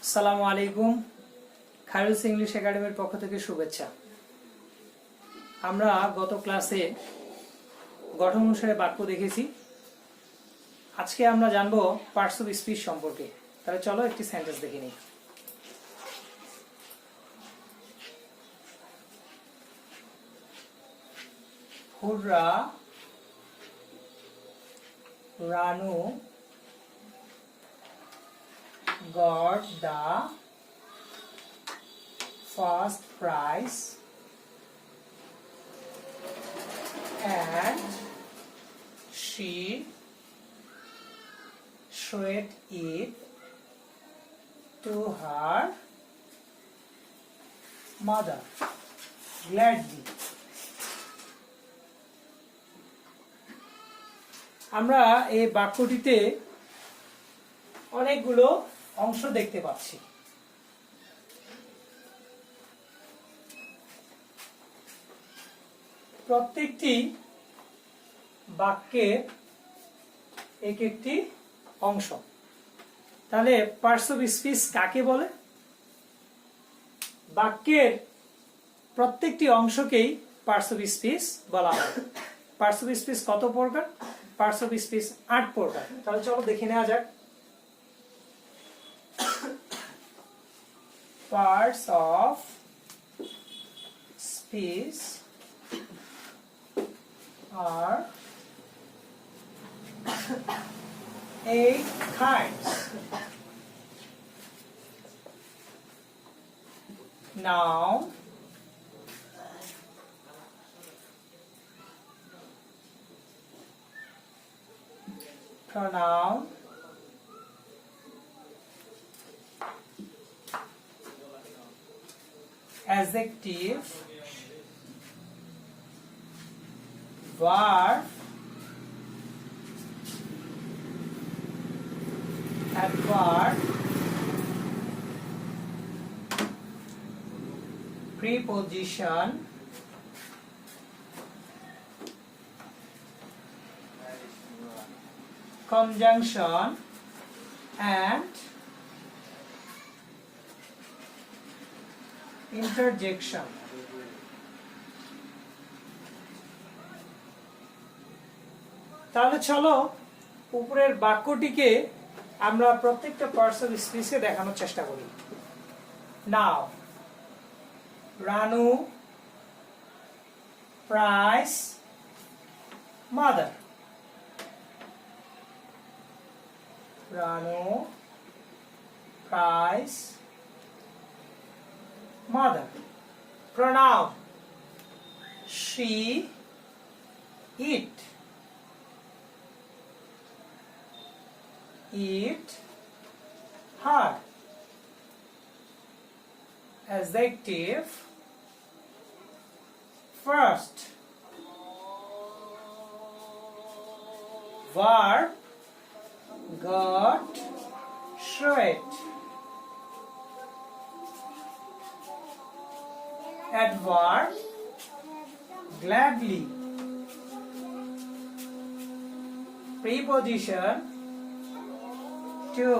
আসসালামু আলাইকুম। খায়রুলস ইংলিশ একাডেমির পক্ষ থেকে শুভেচ্ছা। আমরা গত ক্লাসে গঠন অনুসারে বাক্য দেখেছি। আজকে আমরা জানবো পার্টস অফ স্পিচ সম্পর্কে। তাহলে চলো একটি সেন্টেন্স দেখে নিই। হুররা Ranu got the first prize and she showed it to her mother gladly. আমরা এই বাক্যটিতে অনেকগুলো অংশ দেখতে পাচ্ছি। প্রত্যেকটি বাক্যের এক একটি অংশ। তাহলে পার্টস অফ স্পিচ কাকে বলে? বাক্যের প্রত্যেকটি অংশকেই পার্টস অফ স্পিচ বলা হয়। পার্টস অফ স্পিচ কত প্রকার? পার্টস অফ স্পিচ 8 প্রকার। তাহলে চলো দেখে নেওয়া যাক। Parts of speech are 8 kinds. Noun, pronoun, adjective, verb, adverb, preposition, conjunction, and interjection. তাহলে চলো উপরের বাক্যটিকে আমরা প্রত্যেকটা পার্টস অফ স্পিচে দেখানোর চেষ্টা করি। নাও, রানু প্রাইজ মাদার। রানু প্রাইজ mother. Pronoun, she, it. It, her. Adjective, first. Verb, got, showed. Adverb, gladly. Preposition, to.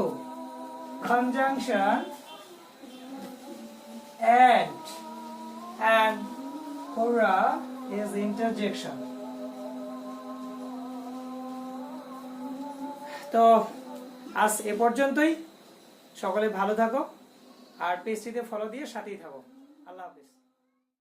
Conjunction, and hurrah is interjection. তো আজ এ পর্যন্তই। সকলে ভালো থাকো আর পেজটিতে ফলো দিয়ে সাথেই থাকো। আল্লাহ হাফেজ।